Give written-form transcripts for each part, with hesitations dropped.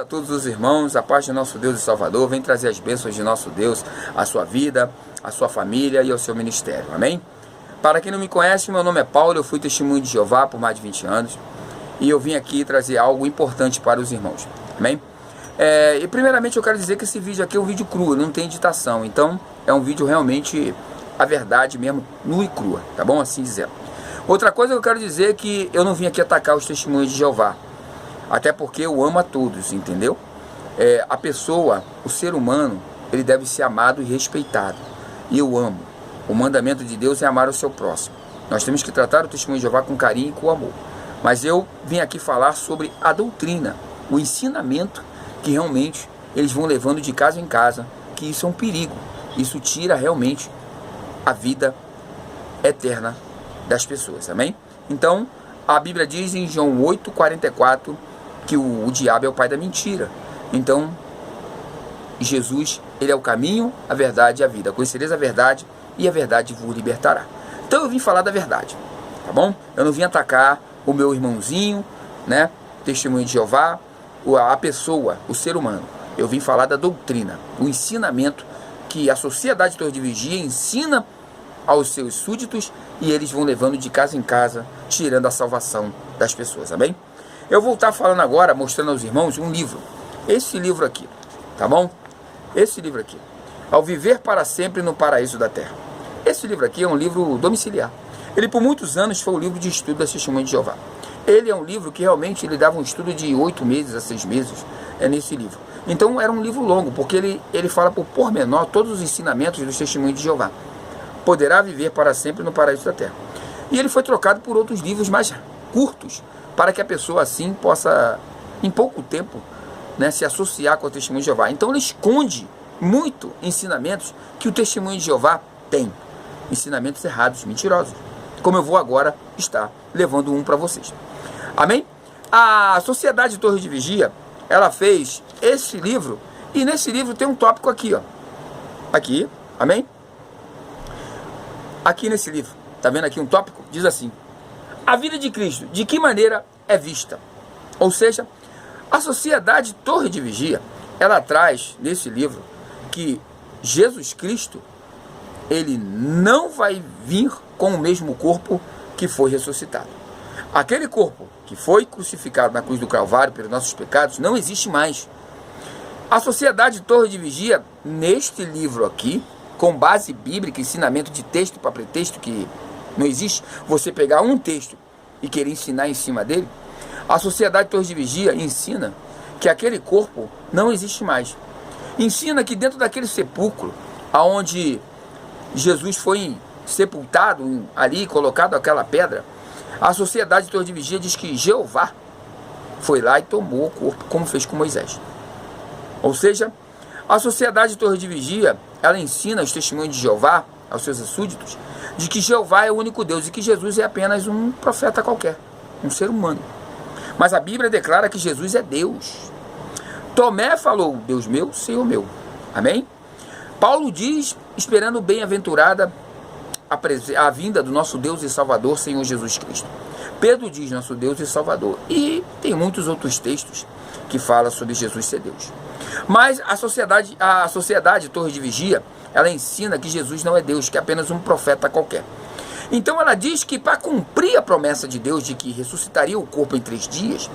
A todos os irmãos, a paz de nosso Deus e Salvador, vem trazer as bênçãos de nosso Deus à sua vida, à sua família e ao seu ministério, amém? Para quem não me conhece, meu nome é Paulo, eu fui testemunho de Jeová por mais de 20 anos e eu vim aqui trazer algo importante para os irmãos, amém? E primeiramente eu quero dizer que esse vídeo aqui é um vídeo cru, não tem editação, então é um vídeo realmente a verdade mesmo, nua e crua, tá bom? Assim dizendo. Outra coisa que eu quero dizer é que eu não vim aqui atacar os testemunhos de Jeová, até porque eu amo a todos, entendeu? A pessoa, o ser humano, ele deve ser amado e respeitado. E eu amo. O mandamento de Deus é amar o seu próximo. Nós temos que tratar o testemunho de Jeová com carinho e com amor. Mas eu vim aqui falar sobre a doutrina, o ensinamento que realmente eles vão levando de casa em casa, que isso é um perigo. Isso tira realmente a vida eterna das pessoas, amém? Então, a Bíblia diz em João 8,44 que o diabo é o pai da mentira. Então, Jesus, ele é o caminho, a verdade e a vida. Conhecereis a verdade e a verdade vos libertará. Então eu vim falar da verdade, tá bom? Eu não vim atacar o meu irmãozinho, né? Testemunho de Jeová, a pessoa, o ser humano. Eu vim falar da doutrina, o ensinamento que a sociedade Torre de Vigia ensina aos seus súditos e eles vão levando de casa em casa, tirando a salvação das pessoas, amém? Eu vou estar falando agora, mostrando aos irmãos um livro. Esse livro aqui, tá bom? Esse livro aqui. Ao Viver para Sempre no Paraíso da Terra. Esse livro aqui é um livro domiciliar. Ele por muitos anos foi o livro de estudo da Testemunha de Jeová. Ele é um livro que realmente ele dava um estudo de 8 meses a 6 meses nesse livro. Então era um livro longo, porque ele fala por pormenor todos os ensinamentos dos Testemunhos de Jeová. Poderá viver para sempre no Paraíso da Terra. E ele foi trocado por outros livros mais curtos, para que a pessoa assim possa, em pouco tempo, né, se associar com o Testemunho de Jeová. Então ele esconde muito ensinamentos que o Testemunho de Jeová tem. Ensinamentos errados, mentirosos. Como eu vou agora estar levando um para vocês. Amém? A Sociedade Torre de Vigia, ela fez esse livro, e nesse livro tem um tópico aqui, ó. Aqui, amém? Aqui nesse livro, tá vendo aqui um tópico? Diz assim: a vida de Cristo, de que maneira é vista? Ou seja, a Sociedade Torre de Vigia, ela traz nesse livro que Jesus Cristo, ele não vai vir com o mesmo corpo que foi ressuscitado. Aquele corpo que foi crucificado na cruz do Calvário pelos nossos pecados não existe mais. A Sociedade Torre de Vigia, neste livro aqui, com base bíblica, ensinamento de texto para pretexto, que não existe você pegar um texto e querer ensinar em cima dele. A Sociedade Torre de Vigia ensina que aquele corpo não existe mais. Ensina que dentro daquele sepulcro, aonde Jesus foi sepultado, ali colocado aquela pedra, a Sociedade Torre de Vigia diz que Jeová foi lá e tomou o corpo, como fez com Moisés. Ou seja, a Sociedade Torre de Vigia, ela ensina os testemunhos de Jeová, aos seus súditos, de que Jeová é o único Deus e que Jesus é apenas um profeta qualquer, um ser humano. Mas a Bíblia declara que Jesus é Deus. Tomé falou: Deus meu, Senhor meu. Amém? Paulo diz, esperando bem-aventurada a vinda do nosso Deus e Salvador, Senhor Jesus Cristo. Pedro diz nosso Deus e Salvador. E tem muitos outros textos que falam sobre Jesus ser Deus. Mas a sociedade Torre de Vigia, ela ensina que Jesus não é Deus, que é apenas um profeta qualquer. Então ela diz que para cumprir a promessa de Deus de que ressuscitaria o corpo em 3 dias,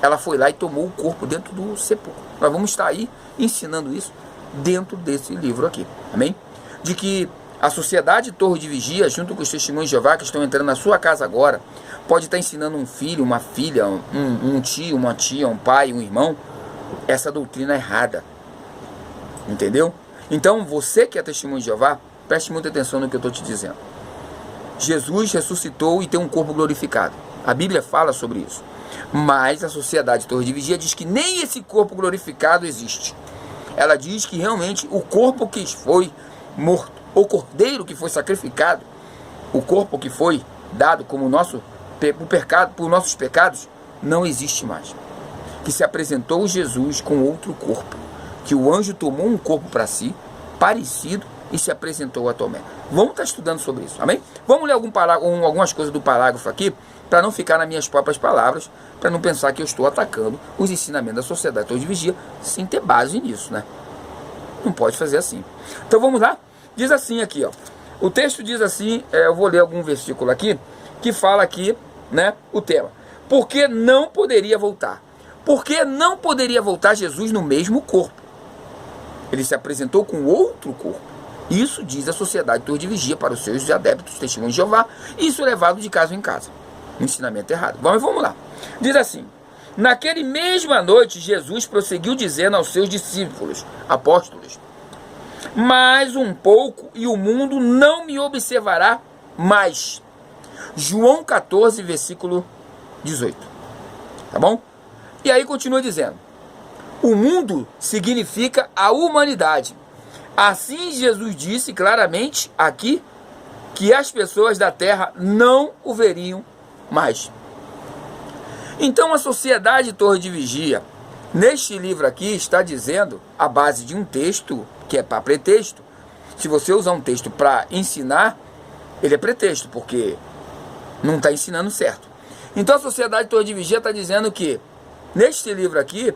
ela foi lá e tomou o corpo dentro do sepulcro. Nós vamos estar aí ensinando isso dentro desse livro aqui. Amém? De que a Sociedade Torre de Vigia, junto com os Testemunhos de Jeová que estão entrando na sua casa agora, pode estar ensinando um filho, uma filha, um tio, uma tia, um pai, um irmão, essa doutrina errada. Entendeu? Então, você que é Testemunho de Jeová, preste muita atenção no que eu estou te dizendo. Jesus ressuscitou e tem um corpo glorificado. A Bíblia fala sobre isso. Mas a Sociedade Torre de Vigia diz que nem esse corpo glorificado existe. Ela diz que realmente o corpo que foi morto, o cordeiro que foi sacrificado, o corpo que foi dado como por nossos pecados, não existe mais. Que se apresentou Jesus com outro corpo, que o anjo tomou um corpo para si, parecido, e se apresentou a Tomé. Vamos estar estudando sobre isso, amém? Vamos ler algumas coisas do parágrafo aqui, para não ficar nas minhas próprias palavras, para não pensar que eu estou atacando os ensinamentos da Sociedade Torre de Vigia, sem ter base nisso, né? Não pode fazer assim. Então vamos lá? Diz assim aqui, ó. O texto diz assim, eu vou ler algum versículo aqui, que fala aqui, né, o tema. Porque não poderia voltar. Porque não poderia voltar Jesus no mesmo corpo. Ele se apresentou com outro corpo. Isso diz a Sociedade Torre de Vigia para os seus adeptos, testemunhos de Jeová. Isso é levado de casa em casa. Um ensinamento errado. Vamos lá. Diz assim: naquele mesma noite, Jesus prosseguiu dizendo aos seus discípulos, apóstolos: mais um pouco e o mundo não me observará mais. João 14, versículo 18. Tá bom? E aí continua dizendo: o mundo significa a humanidade. Assim Jesus disse claramente aqui que as pessoas da terra não o veriam mais. Então a Sociedade Torre de Vigia, neste livro aqui, está dizendo, a base de um texto, que é para pretexto. Se você usar um texto para ensinar, ele é pretexto, porque não está ensinando certo. Então a Sociedade Torre de Vigia está dizendo que, neste livro aqui,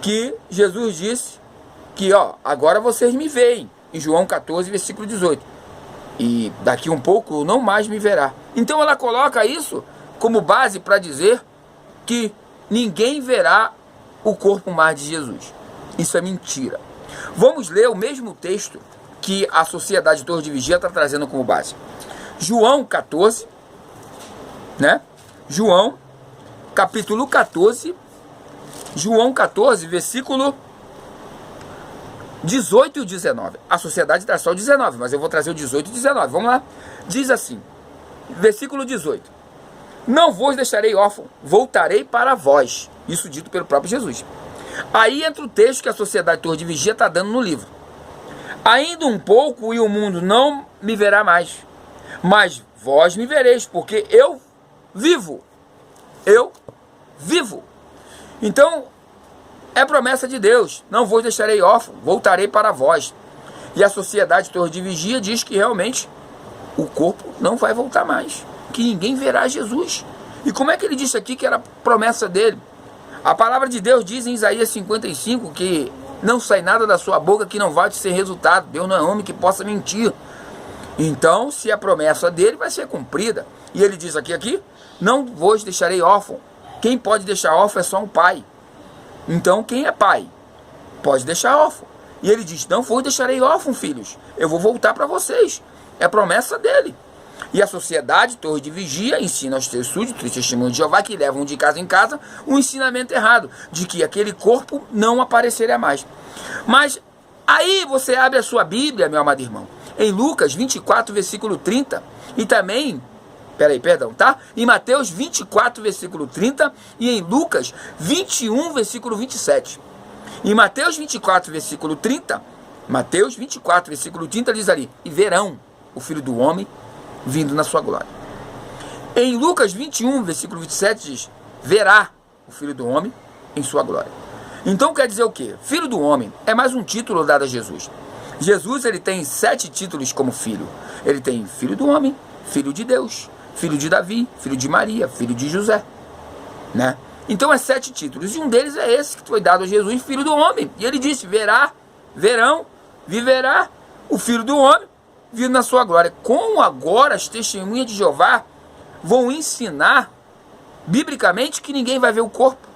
que Jesus disse que, ó, agora vocês me veem, em João 14, versículo 18. E daqui um pouco não mais me verá. Então ela coloca isso como base para dizer que ninguém verá o corpo mais de Jesus. Isso é mentira. Vamos ler o mesmo texto que a Sociedade Torre de Vigia está trazendo como base. João 14, né? João, capítulo 14, João 14, versículo 18 e 19. A sociedade traz só o 19, mas eu vou trazer o 18 e 19. Vamos lá. Diz assim, versículo 18. Não vos deixarei órfão, voltarei para vós. Isso dito pelo próprio Jesus. Aí entra o texto que a Sociedade Torre de Vigia está dando no livro. Ainda um pouco e o mundo não me verá mais, mas vós me vereis, porque eu vivo. Eu vivo. Então, é promessa de Deus. Não vos deixarei órfão, voltarei para vós. E a Sociedade Torre de Vigia diz que realmente o corpo não vai voltar mais, que ninguém verá Jesus. E como é que ele disse aqui que era promessa dele? A palavra de Deus diz em Isaías 55 que não sai nada da sua boca que não vai ser resultado. Deus não é homem que possa mentir. Então, se a promessa dele vai ser cumprida. E ele diz aqui, não vos deixarei órfão. Quem pode deixar órfão é só um pai. Então, quem é pai pode deixar órfão. E ele diz, não vos deixarei órfão, filhos. Eu vou voltar para vocês. É promessa dele. E a Sociedade Torre de Vigia ensina aos seus súditos, testemunhos de Jeová, que levam de casa em casa, um ensinamento errado, de que aquele corpo não apareceria mais. Mas aí você abre a sua Bíblia, meu amado irmão, em Lucas 24, versículo 30, e também, em Mateus 24, versículo 30, e em Lucas 21, versículo 27. Em Mateus 24, versículo 30, diz ali, e verão o Filho do Homem vindo na sua glória. Em Lucas 21, versículo 27 diz, verá o Filho do Homem em sua glória. Então quer dizer o quê? Filho do Homem é mais um título dado a Jesus. Jesus, ele tem 7 títulos como filho. Ele tem Filho do Homem, Filho de Deus, Filho de Davi, Filho de Maria, Filho de José, né? Então é 7 títulos, e um deles é esse que foi dado a Jesus, Filho do Homem. E ele disse, verão, viverá o Filho do Homem vindo na sua glória. Como agora as testemunhas de Jeová vão ensinar biblicamente que ninguém vai ver o corpo,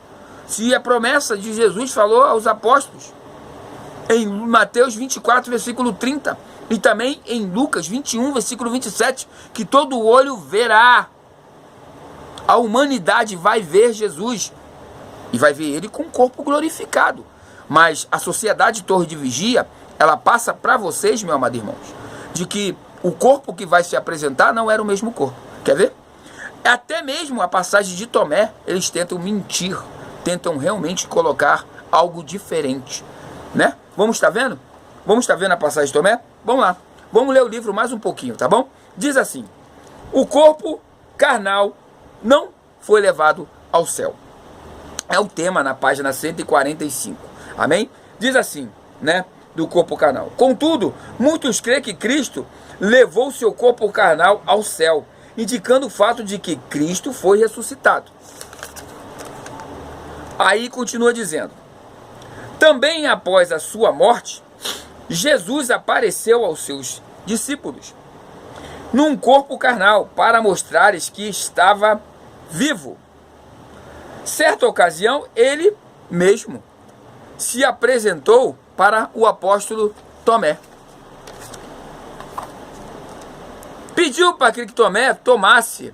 se a promessa de Jesus falou aos apóstolos em Mateus 24, versículo 30, e também em Lucas 21, versículo 27, que todo olho verá, a humanidade vai ver Jesus, e vai ver ele com o corpo glorificado. Mas a Sociedade Torre de Vigia, ela passa para vocês, meu amado irmãos, de que o corpo que vai se apresentar não era o mesmo corpo. Quer ver? Até mesmo a passagem de Tomé, eles tentam mentir, tentam realmente colocar algo diferente, né? Vamos estar vendo? Vamos estar vendo a passagem de Tomé? Vamos lá. Vamos ler o livro mais um pouquinho, tá bom? Diz assim, o corpo carnal não foi levado ao céu. É o tema na página 145. Amém? Diz assim, né? Do corpo carnal. Contudo, muitos creem que Cristo levou seu corpo carnal ao céu. indicando o fato de que Cristo foi ressuscitado. Aí continua dizendo: também após a sua morte, Jesus apareceu aos seus discípulos num corpo carnal, para mostrar-lhes que estava vivo. Certa ocasião, ele mesmo se apresentou para o apóstolo Tomé. Pediu para que Tomé tomasse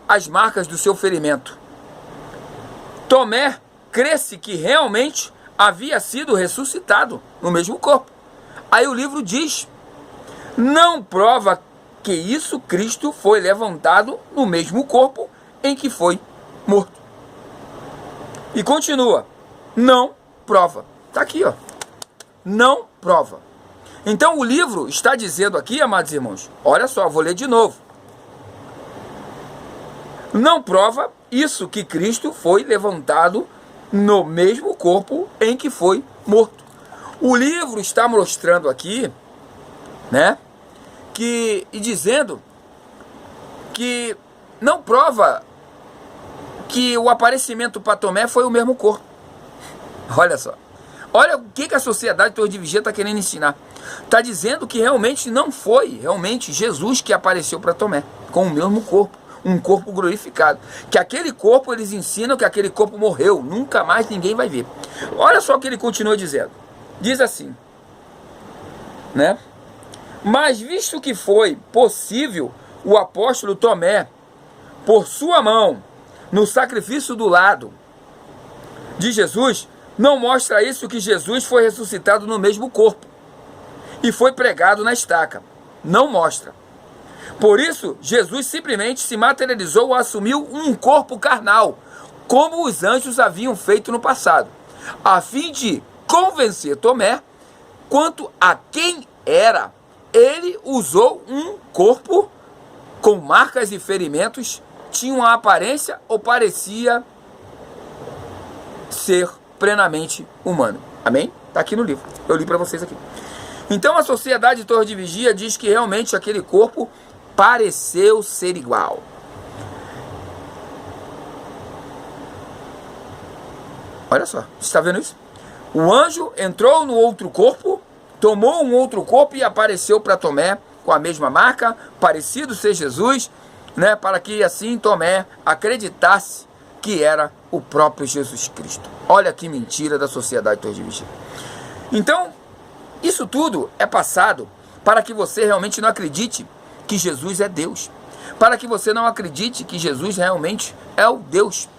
as marcas do seu ferimento. Tomé cresse que realmente havia sido ressuscitado no mesmo corpo. Aí o livro diz: não prova que isso Cristo foi levantado no mesmo corpo em que foi morto. E continua: não prova. Está aqui, ó. Não prova. Então o livro está dizendo aqui, amados irmãos, olha só, vou ler de novo. Não prova isso que Cristo foi levantado no mesmo corpo em que foi morto. O livro está mostrando aqui, né, e dizendo que não prova que o aparecimento para Tomé foi o mesmo corpo. Olha só. Olha o que a sociedade Torre de Vigia está querendo ensinar. Está dizendo que realmente não foi realmente Jesus que apareceu para Tomé com o mesmo corpo, um corpo glorificado. Que aquele corpo, eles ensinam que aquele corpo morreu, nunca mais ninguém vai ver. Olha só o que ele continua dizendo. Diz assim, né? Mas visto que foi possível o apóstolo Tomé, por sua mão, no sacrifício do lado de Jesus, não mostra isso que Jesus foi ressuscitado no mesmo corpo e foi pregado na estaca. Não mostra. Por isso, Jesus simplesmente se materializou ou assumiu um corpo carnal, como os anjos haviam feito no passado, a fim de convencer Tomé quanto a quem era. Ele usou um corpo com marcas e ferimentos, tinha uma aparência ou parecia ser plenamente humano. Amém? Está aqui no livro. Eu li para vocês aqui. Então a sociedade Torre de Vigia diz que realmente aquele corpo pareceu ser igual. Olha só, você está vendo isso? O anjo entrou no outro corpo, tomou um outro corpo e apareceu para Tomé com a mesma marca, parecido ser Jesus, né, para que assim Tomé acreditasse que era o próprio Jesus Cristo. Olha que mentira da sociedade Torre de Vigia. Então, isso tudo é passado para que você realmente não acredite que Jesus é Deus. Para que você não acredite que Jesus realmente é o Deus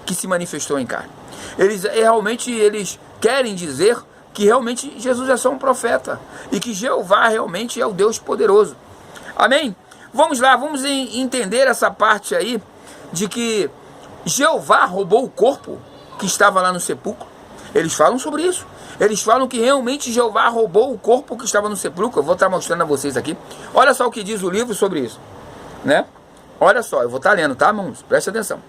que se manifestou em carne. Eles querem dizer que realmente Jesus é só um profeta e que Jeová realmente é o Deus poderoso. Amém? Vamos lá, vamos entender essa parte aí de que Jeová roubou o corpo que estava lá no sepulcro. Eles falam sobre isso. Eles falam que realmente Jeová roubou o corpo que estava no sepulcro. Eu vou estar mostrando a vocês aqui. Olha só o que diz o livro sobre isso, né? Olha só, eu vou estar lendo, tá, irmãos? Presta atenção.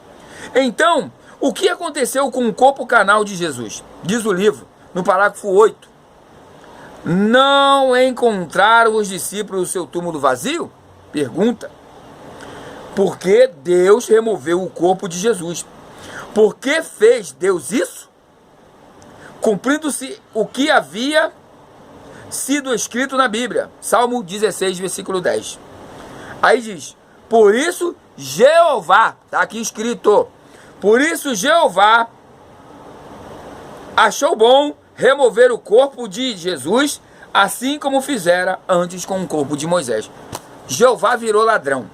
Então, o que aconteceu com o corpo carnal de Jesus? Diz o livro, no parágrafo 8. Não encontraram os discípulos o seu túmulo vazio? Pergunta. Porque Deus removeu o corpo de Jesus. Por que fez Deus isso? Cumprindo-se o que havia sido escrito na Bíblia. Salmo 16, versículo 10. Aí diz, por isso Jeová, está aqui escrito, por isso Jeová achou bom remover o corpo de Jesus, assim como fizera antes com o corpo de Moisés. Jeová virou ladrão.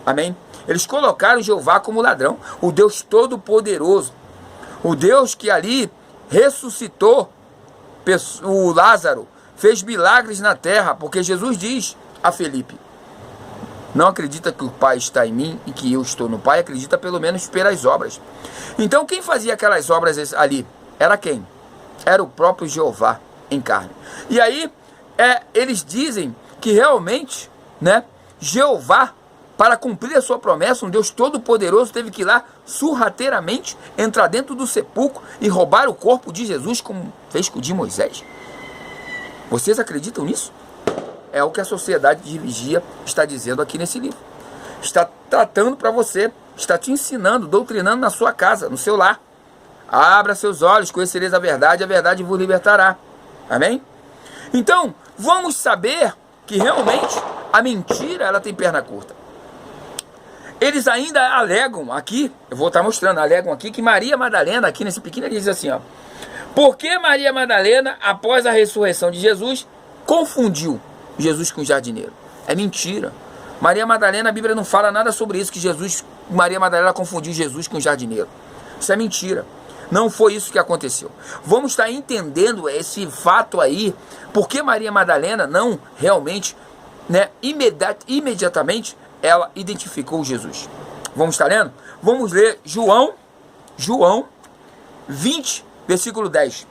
Amém? Eles colocaram Jeová como ladrão, o Deus Todo-Poderoso, o Deus que ali ressuscitou o Lázaro, fez milagres na terra, porque Jesus diz a Felipe, não acredita que o Pai está em mim e que eu estou no Pai, acredita pelo menos pelas obras. Então quem fazia aquelas obras ali? Era quem? Era o próprio Jeová em carne. E aí eles dizem que realmente, né, Jeová, para cumprir a sua promessa, um Deus Todo-Poderoso teve que ir lá sorrateiramente entrar dentro do sepulcro e roubar o corpo de Jesus, como fez com o de Moisés. Vocês acreditam nisso? É o que a sociedade de vigia está dizendo aqui nesse livro. está tratando para você, está te ensinando, doutrinando na sua casa, no seu lar. Abra seus olhos, conhecereis a verdade vos libertará. Amém? Então, vamos saber que realmente a mentira, ela tem perna curta. Eles ainda alegam aqui, eu vou estar mostrando, alegam aqui que Maria Madalena, aqui nesse pequeno, ele diz assim, ó. Porque Maria Madalena, após a ressurreição de Jesus, confundiu Jesus com o jardineiro? É mentira. Maria Madalena, a Bíblia não fala nada sobre isso, que Maria Madalena confundiu Jesus com o jardineiro. Isso é mentira. Não foi isso que aconteceu. Vamos estar entendendo esse fato aí, porque Maria Madalena não realmente, né, imediatamente, ela identificou Jesus. Vamos estar lendo? Vamos ler João 20, versículo 10.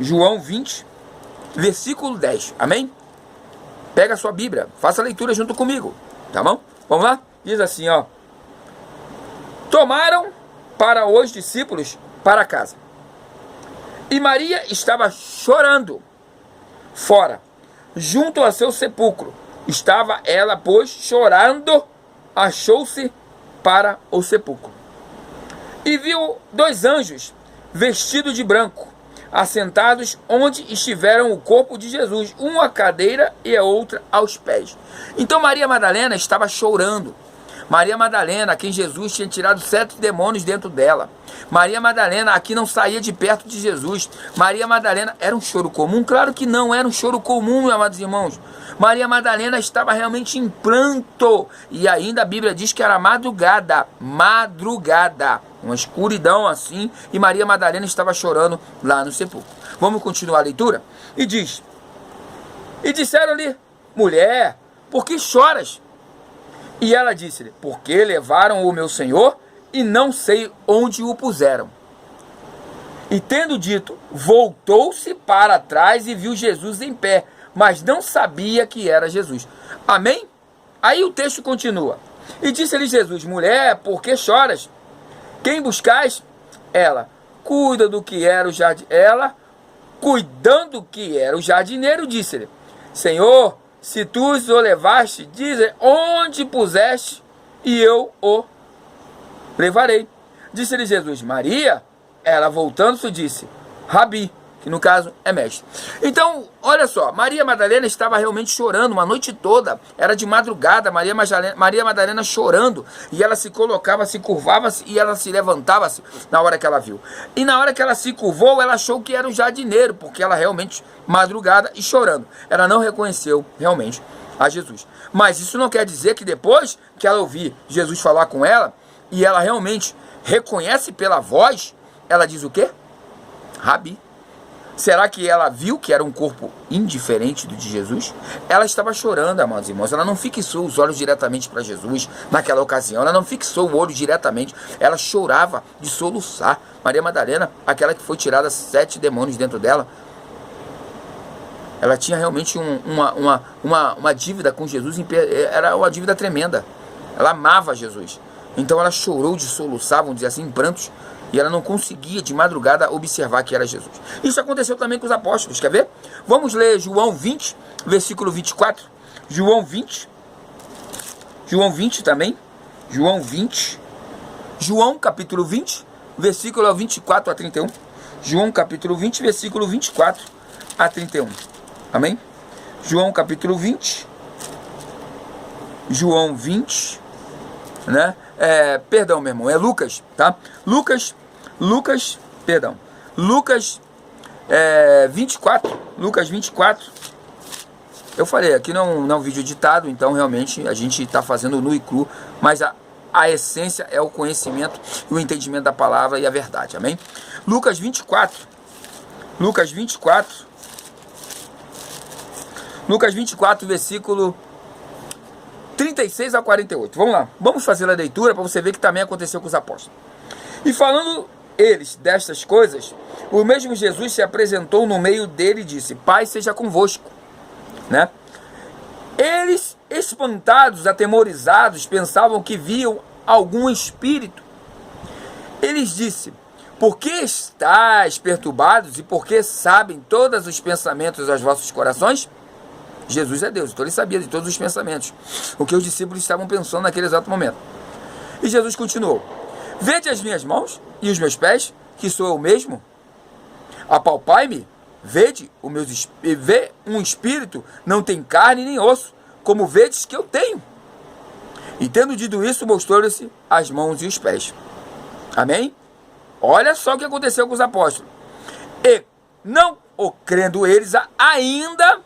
João 20, versículo 10. Amém? Pega a sua Bíblia, faça a leitura junto comigo. Tá bom? Vamos lá? Diz assim, ó. Tomaram para os discípulos para casa. E Maria estava chorando fora, junto a seu sepulcro. Estava ela, pois, chorando, achou-se para o sepulcro. E viu 2 anjos, vestidos de branco, assentados onde estiveram o corpo de Jesus, uma à cadeira e a outra aos pés. Então Maria Madalena estava chorando. Maria Madalena, a quem Jesus tinha tirado 7 demônios dentro dela. Maria Madalena, a que não saía de perto de Jesus. Maria Madalena, era um choro comum? Claro que não era um choro comum, meus amados irmãos. Maria Madalena estava realmente em pranto. E ainda a Bíblia diz que era madrugada. Uma escuridão assim. E Maria Madalena estava chorando lá no sepulcro. Vamos continuar a leitura? E diz: E disseram-lhe: Mulher, por que choras? E ela disse-lhe: Porque levaram o meu Senhor e não sei onde o puseram. E tendo dito, voltou-se para trás e viu Jesus em pé, mas não sabia que era Jesus. Amém? Aí o texto continua. E disse-lhe Jesus: Mulher, por que choras? Quem buscais? Ela, cuidando do que era o jardineiro, disse-lhe: Senhor, se tu o levaste, dize onde puseste, e eu o levarei. Disse-lhe Jesus: Maria. Ela, voltando-se, disse: Rabi, que no caso é mestre. Então, olha só, Maria Madalena estava realmente chorando uma noite toda, era de madrugada, Maria Madalena chorando, e ela se colocava, se curvava-se, e ela se levantava-se na hora que ela viu. E na hora que ela se curvou, ela achou que era o jardineiro, porque ela realmente, madrugada e chorando, ela não reconheceu realmente a Jesus. Mas isso não quer dizer que depois que ela ouvir Jesus falar com ela, e ela realmente reconhece pela voz, ela diz o quê? Rabi. Será que ela viu que era um corpo indiferente do de Jesus? Ela estava chorando, amados irmãos. Ela não fixou os olhos diretamente para Jesus naquela ocasião. Ela não fixou o olho diretamente. Ela chorava de soluçar. Maria Madalena, aquela que foi tirada 7 demônios dentro dela, ela tinha realmente uma dívida com Jesus. Era uma dívida tremenda. Ela amava Jesus. Então ela chorou de soluçar, vamos dizer assim, em prantos. E ela não conseguia de madrugada observar que era Jesus. Isso aconteceu também com os apóstolos, quer ver? Vamos ler João 20, versículo 24. João 20 também. João capítulo 20, versículo 24 a 31. João capítulo 20, versículo 24 a 31. Amém? João capítulo 20. João 20, né? Perdão, meu irmão, é Lucas, tá? Lucas 24, Lucas 24, eu falei, aqui não é um vídeo editado, então realmente a gente está fazendo nu e cru, mas a essência é o conhecimento e o entendimento da palavra e a verdade, amém? Lucas 24, versículo 36 a 48, vamos lá, vamos fazer a leitura para você ver que também aconteceu com os apóstolos. E falando eles destas coisas, o mesmo Jesus se apresentou no meio dele e disse: Pai seja convosco, né? Eles, espantados, atemorizados, pensavam que viam algum espírito. Eles disse: Por que estáis perturbados e por que sabem todos os pensamentos dos vossos corações? Jesus é Deus, então ele sabia de todos os pensamentos, o que os discípulos estavam pensando naquele exato momento. E Jesus continuou: vede as minhas mãos e os meus pés, que sou eu mesmo? Apalpai-me, vede vê um espírito, não tem carne nem osso, como vedes que eu tenho. E tendo dito isso, mostrou-lhe as mãos e os pés. Amém? Olha só o que aconteceu com os apóstolos. E não o crendo eles ainda,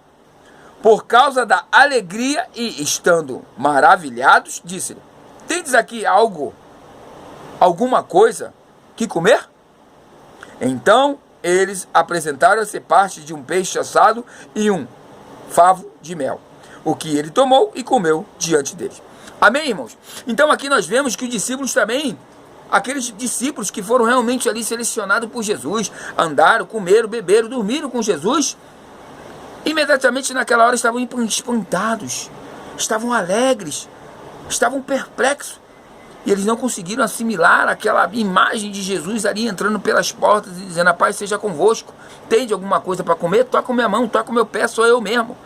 por causa da alegria e estando maravilhados, disse-lhe: tendes aqui alguma coisa que comer? Então eles apresentaram-se parte de um peixe assado e um favo de mel, o que ele tomou e comeu diante deles. Amém, irmãos? Então aqui nós vemos que os discípulos também, aqueles discípulos que foram realmente ali selecionados por Jesus, andaram, comeram, beberam, dormiram com Jesus, imediatamente naquela hora estavam espantados, estavam alegres, estavam perplexos, e eles não conseguiram assimilar aquela imagem de Jesus ali entrando pelas portas e dizendo: a paz seja convosco, tende alguma coisa para comer? Toca minha mão, toca meu pé, sou eu mesmo.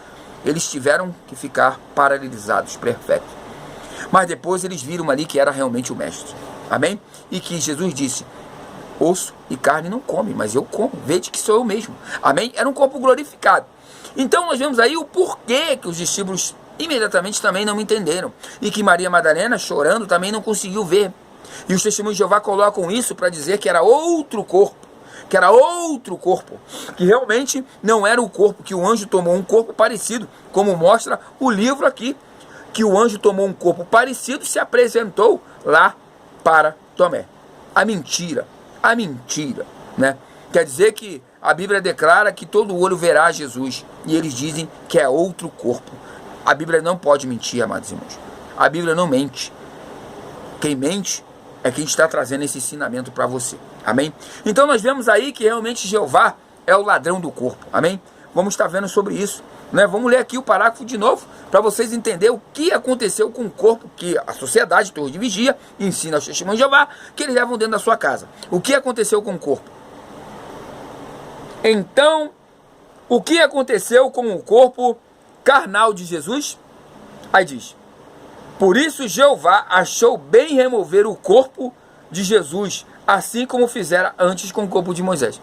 Eles tiveram que ficar paralisados, perfeitos. Mas depois eles viram ali que era realmente o mestre. Amém? E que Jesus disse: osso e carne não come, mas eu como, vede que sou eu mesmo. Amém? Era um corpo glorificado. Então nós vemos aí o porquê que os discípulos imediatamente também não entenderam, e que Maria Madalena, chorando, também não conseguiu ver. E os testemunhos de Jeová colocam isso para dizer que era outro corpo, que realmente não era o corpo, que o anjo tomou um corpo parecido, como mostra o livro aqui, que o anjo tomou um corpo parecido e se apresentou lá para Tomé. A mentira, né? Quer dizer que a Bíblia declara que todo olho verá Jesus, e eles dizem que é outro corpo. A Bíblia não pode mentir, amados irmãos. A Bíblia não mente. Quem mente é quem está trazendo esse ensinamento para você. Amém? Então nós vemos aí que realmente Jeová é o ladrão do corpo. Amém? Vamos estar vendo sobre isso, né? Vamos ler aqui o parágrafo de novo, para vocês entenderem o que aconteceu com o corpo que a sociedade, Torre de Vigia, ensina aos testemunhos de Jeová, que eles levam dentro da sua casa. O que aconteceu com o corpo? Então, o que aconteceu com o corpo carnal de Jesus? Aí diz: por isso Jeová achou bem remover o corpo de Jesus, assim como fizera antes com o corpo de Moisés.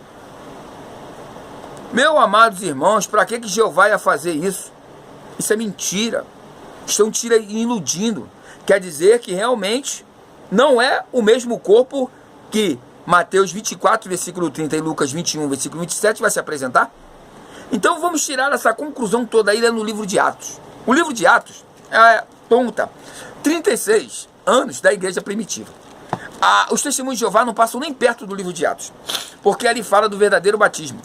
Meus amados irmãos, para que Jeová ia fazer isso? Isso é mentira. Estão iludindo. Quer dizer que realmente não é o mesmo corpo que Mateus 24, versículo 30 e Lucas 21, versículo 27 vai se apresentar? Então vamos tirar essa conclusão toda aí no livro de Atos. O livro de Atos conta 36 anos da igreja primitiva. Os testemunhos de Jeová não passam nem perto do livro de Atos, porque ali fala do verdadeiro batismo,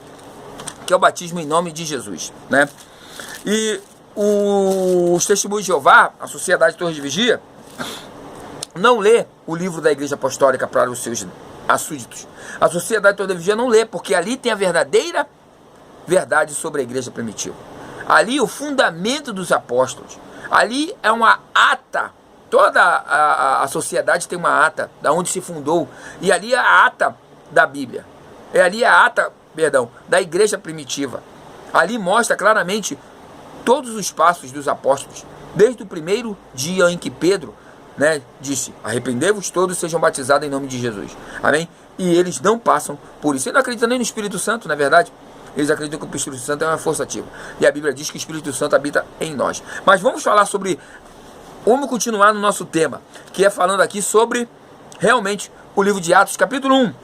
que é o batismo em nome de Jesus, né? E os testemunhos de Jeová, a Sociedade Torre de Vigia, não lê o livro da igreja apostólica para os seus súditos. A Sociedade Torre de Vigia não lê, porque ali tem a verdadeira verdade sobre a igreja primitiva. Ali o fundamento dos apóstolos. Ali é uma ata. Toda a sociedade tem uma ata da onde se fundou. E ali é a ata da Bíblia. Ali é a ata, da igreja primitiva. Ali mostra claramente todos os passos dos apóstolos. Desde o primeiro dia em que Pedro, né, disse: arrependei-vos todos, sejam batizados em nome de Jesus. Amém? E eles não passam por isso. Eles não acreditam nem no Espírito Santo, não é verdade? Eles acreditam que o Espírito Santo é uma força ativa. E a Bíblia diz que o Espírito Santo habita em nós. Mas vamos falar sobre... Vamos continuar no nosso tema, que é falando aqui sobre, realmente, o livro de Atos, capítulo 1.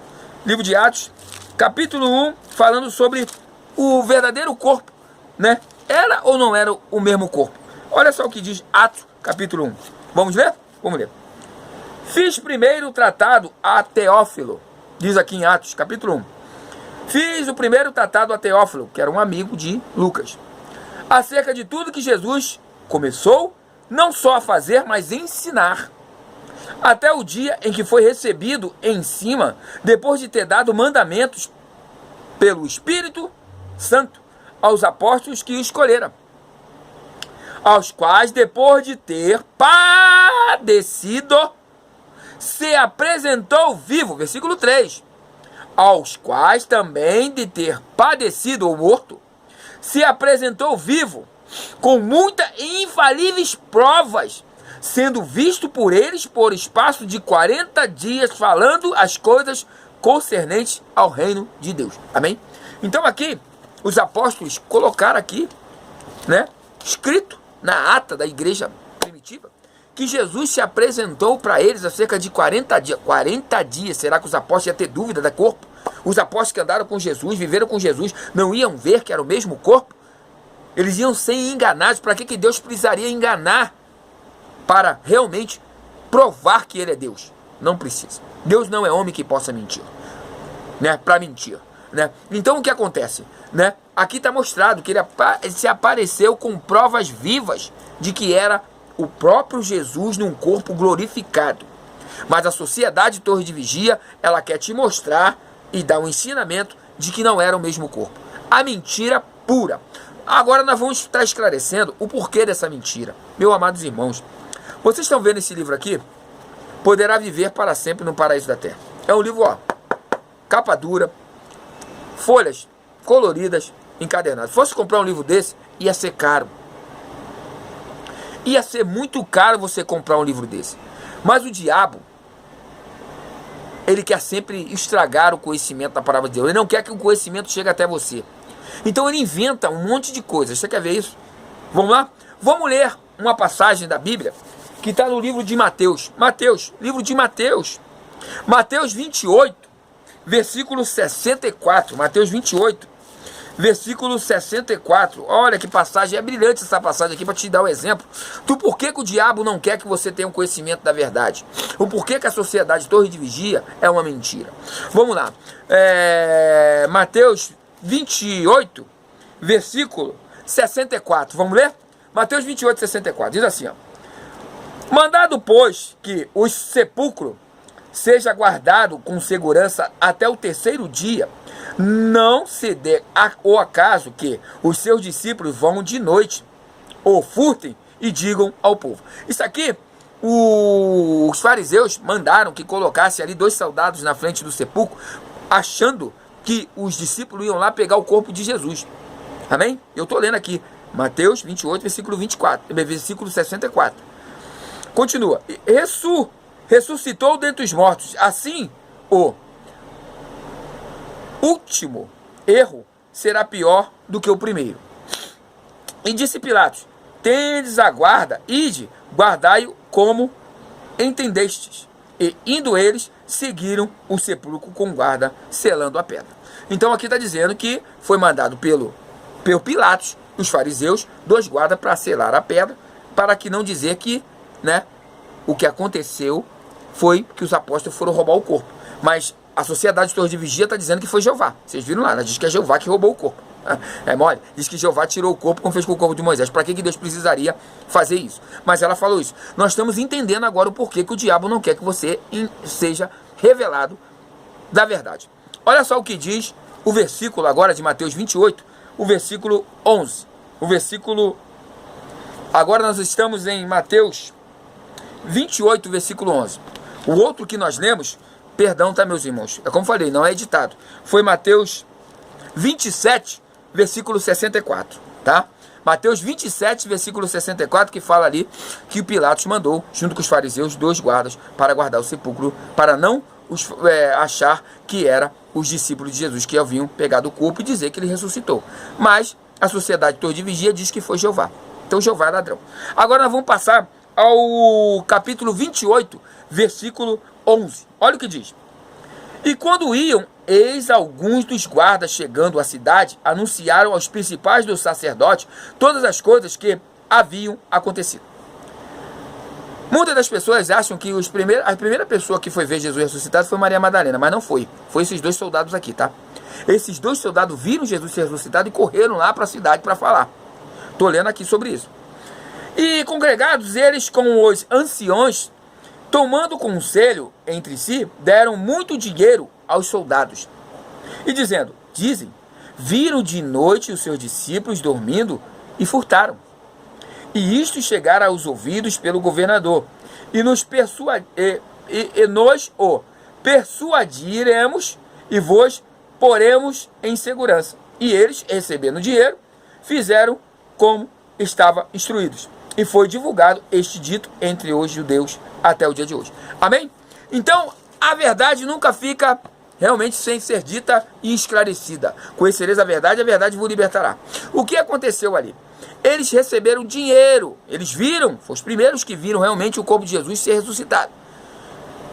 Livro de Atos, capítulo 1, falando sobre o verdadeiro corpo, né? Era ou não era o mesmo corpo? Olha só o que diz Atos, capítulo 1. Vamos ler? Vamos ler. Fiz primeiro o tratado a Teófilo, diz aqui em Atos, capítulo 1. Fiz o primeiro tratado a Teófilo, que era um amigo de Lucas, acerca de tudo que Jesus começou, não só a fazer, mas ensinar, até o dia em que foi recebido em cima, depois de ter dado mandamentos pelo Espírito Santo aos apóstolos que escolheram, aos quais, depois de ter padecido, se apresentou vivo, versículo 3, aos quais também de ter padecido ou morto, se apresentou vivo, com muitas e infalíveis provas, sendo visto por eles por espaço de 40 dias, falando as coisas concernentes ao reino de Deus. Amém? Então aqui, os apóstolos colocaram aqui, né, escrito na ata da igreja primitiva, que Jesus se apresentou para eles há cerca de 40 dias. 40 dias, será que os apóstolos iam ter dúvida do corpo? Os apóstolos que andaram com Jesus, viveram com Jesus, não iam ver que era o mesmo corpo? Eles iam ser enganados. Para que Deus precisaria enganar? Para realmente provar que Ele é Deus. Não precisa. Deus não é homem que possa mentir, né? Para mentir, né? Então o que acontece, né? Aqui está mostrado que ele se apareceu com provas vivas de que era o próprio Jesus num corpo glorificado. Mas a sociedade Torre de Vigia, ela quer te mostrar e dar um ensinamento de que não era o mesmo corpo. A mentira pura. Agora nós vamos estar esclarecendo o porquê dessa mentira. Meus amados irmãos, vocês estão vendo esse livro aqui? Poderá viver para sempre no paraíso da terra. É um livro, ó, capa dura, folhas coloridas, encadernadas. Se fosse comprar um livro desse, ia ser caro. Ia ser muito caro você comprar um livro desse. Mas o diabo, ele quer sempre estragar o conhecimento da palavra de Deus. Ele não quer que o conhecimento chegue até você. Então ele inventa um monte de coisas. Você quer ver isso? Vamos lá? Vamos ler uma passagem da Bíblia que está no livro de Mateus. Livro de Mateus. Mateus 28, versículo 64. Mateus 28, versículo 64. Olha que passagem, é brilhante essa passagem aqui para te dar um exemplo do porquê que o diabo não quer que você tenha um conhecimento da verdade. O porquê que a sociedade Torre de Vigia é uma mentira. Vamos lá. Mateus 28, versículo 64. Vamos ler? Mateus 28, 64. Diz assim, ó. Mandado, pois, que o sepulcro seja guardado com segurança até o terceiro dia, não se dê o acaso que os seus discípulos vão de noite, ou furtem e digam ao povo. Isso aqui, os fariseus mandaram que colocasse ali 2 soldados na frente do sepulcro, achando que os discípulos iam lá pegar o corpo de Jesus. Amém? Eu estou lendo aqui, Mateus 28, versículo 24, versículo 64. Continua. Ressuscitou dentre os mortos. Assim, o último erro será pior do que o primeiro. E disse Pilatos: tendes a guarda, ide, guardai-o como entendestes. E indo eles, seguiram o sepulcro com guarda, selando a pedra. Então aqui está dizendo que foi mandado pelo Pilatos, os fariseus, 2 guardas para selar a pedra, para que não dizer que, né, o que aconteceu foi que os apóstolos foram roubar o corpo. Mas a sociedade Torre de Vigia está dizendo que foi Jeová. Vocês viram lá, ela diz que é Jeová que roubou o corpo. É mole? Diz que Jeová tirou o corpo como fez com o corpo de Moisés. Para que Deus precisaria fazer isso? Mas ela falou isso. Nós estamos entendendo agora o porquê que o diabo não quer que você seja revelado da verdade. Olha só o que diz o versículo agora de Mateus 28, o versículo 11. O versículo... Agora nós estamos em Mateus 28, versículo 11. O outro que nós lemos, perdão, tá, meus irmãos? É como falei, não é editado. Foi Mateus 27, versículo 64, tá? Mateus 27, versículo 64, que fala ali que o Pilatos mandou, junto com os fariseus, 2 guardas para guardar o sepulcro, para não achar que era os discípulos de Jesus que haviam pegado o corpo e dizer que ele ressuscitou. Mas a sociedade Torre de Vigia diz que foi Jeová. Então Jeová é ladrão. Agora nós vamos passar ao capítulo 28, versículo 11. Olha o que diz. E quando iam, eis alguns dos guardas chegando à cidade, anunciaram aos principais dos sacerdotes todas as coisas que haviam acontecido. Muitas das pessoas acham que a primeira pessoa que foi ver Jesus ressuscitado foi Maria Madalena, mas não foi. Foi esses 2 soldados aqui, tá? Esses 2 soldados viram Jesus ser ressuscitado e correram lá para a cidade para falar. Estou lendo aqui sobre isso. E congregados eles com os anciões, tomando conselho entre si, deram muito dinheiro aos soldados. E dizem, viram de noite os seus discípulos dormindo e furtaram. E isto chegará aos ouvidos pelo governador. E nós o persuadiremos e vos poremos em segurança. E eles, recebendo dinheiro, fizeram como estavam instruídos. E foi divulgado este dito entre os judeus até o dia de hoje. Amém? Então, a verdade nunca fica realmente sem ser dita e esclarecida. Conhecereis a verdade vos libertará. O que aconteceu ali? Eles receberam dinheiro. Eles viram, foram os primeiros que viram realmente o corpo de Jesus ser ressuscitado.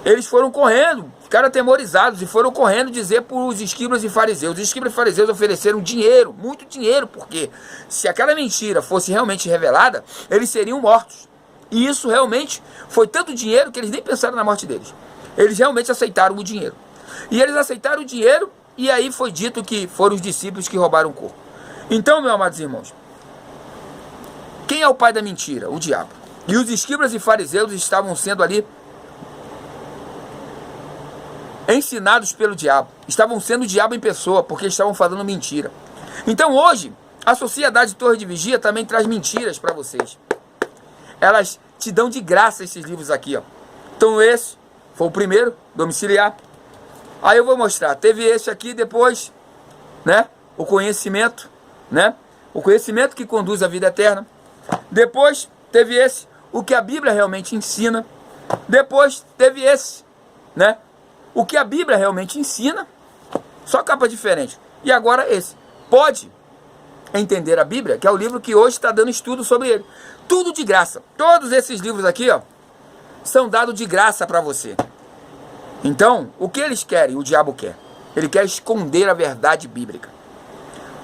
Eles foram correndo, ficaram atemorizados e foram correndo dizer para os escribas e fariseus. Os escribas e fariseus ofereceram dinheiro, muito dinheiro, porque se aquela mentira fosse realmente revelada, eles seriam mortos. E isso realmente foi tanto dinheiro que eles nem pensaram na morte deles. Eles realmente aceitaram o dinheiro. E eles aceitaram o dinheiro e aí foi dito que foram os discípulos que roubaram o corpo. Então, meus amados irmãos, quem é o pai da mentira? O diabo. E os escribas e fariseus estavam sendo ali ensinados pelo diabo. Estavam sendo o diabo em pessoa, porque estavam falando mentira. Então hoje, a Sociedade Torre de Vigia também traz mentiras para vocês. Elas te dão de graça esses livros aqui, ó. Então esse foi o primeiro, domiciliar. Aí eu vou mostrar, teve esse aqui depois, né? O conhecimento, né? O conhecimento que conduz à vida eterna. Depois teve esse, o que a Bíblia realmente ensina. Depois teve esse, né? O que a Bíblia realmente ensina, só capa diferente. E agora esse. Pode entender a Bíblia, que é o livro que hoje está dando estudo sobre ele. Tudo de graça. Todos esses livros aqui, ó, são dados de graça para você. Então, o que eles querem, o diabo quer? Ele quer esconder a verdade bíblica.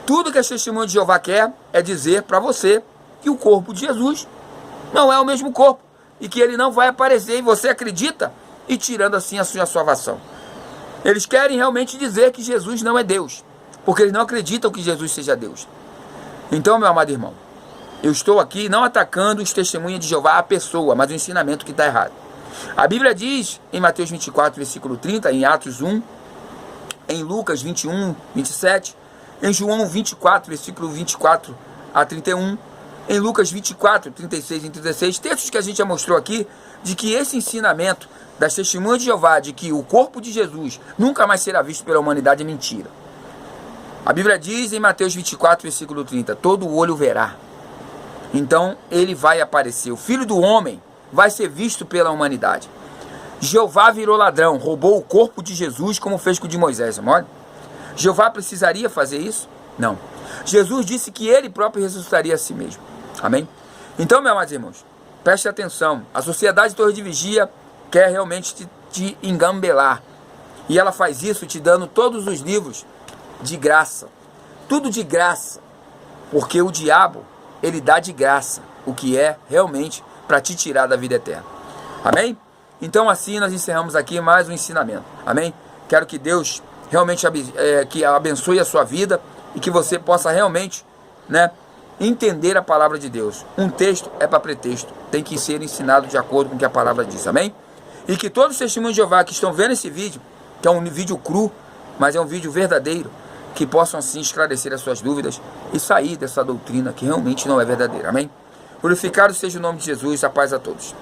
Tudo que a Testemunha de Jeová quer é dizer para você que o corpo de Jesus não é o mesmo corpo e que ele não vai aparecer e você acredita e tirando assim a sua salvação. Eles querem realmente dizer que Jesus não é Deus, porque eles não acreditam que Jesus seja Deus. Então, meu amado irmão, eu estou aqui não atacando os testemunhas de Jeová a pessoa, mas o ensinamento que está errado. A Bíblia diz em Mateus 24, versículo 30, em Atos 1, em Lucas 21, 27, em João 24, versículo 24 a 31, em Lucas 24, 36 e 36, textos que a gente já mostrou aqui, de que esse ensinamento das testemunhas de Jeová, de que o corpo de Jesus nunca mais será visto pela humanidade, é mentira. A Bíblia diz em Mateus 24, versículo 30, todo o olho verá. Então ele vai aparecer, o Filho do Homem vai ser visto pela humanidade. Jeová virou ladrão, roubou o corpo de Jesus como fez com o de Moisés, olha. Jeová precisaria fazer isso? Não. Jesus disse que ele próprio ressuscitaria a si mesmo. Amém? Então, meus amados irmãos, preste atenção. A Sociedade Torre de Vigia quer realmente te engambelar. E ela faz isso te dando todos os livros de graça. Tudo de graça. Porque o diabo, ele dá de graça o que é realmente para te tirar da vida eterna. Amém? Então assim nós encerramos aqui mais um ensinamento. Amém? Quero que Deus realmente que abençoe a sua vida e que você possa realmente, né, entender a palavra de Deus. Um texto é para pretexto. Tem que ser ensinado de acordo com o que a palavra diz. Amém? E que todos os testemunhos de Jeová que estão vendo esse vídeo, que é um vídeo cru, mas é um vídeo verdadeiro, que possam assim esclarecer as suas dúvidas e sair dessa doutrina que realmente não é verdadeira. Amém? Glorificado seja o nome de Jesus, a paz a todos.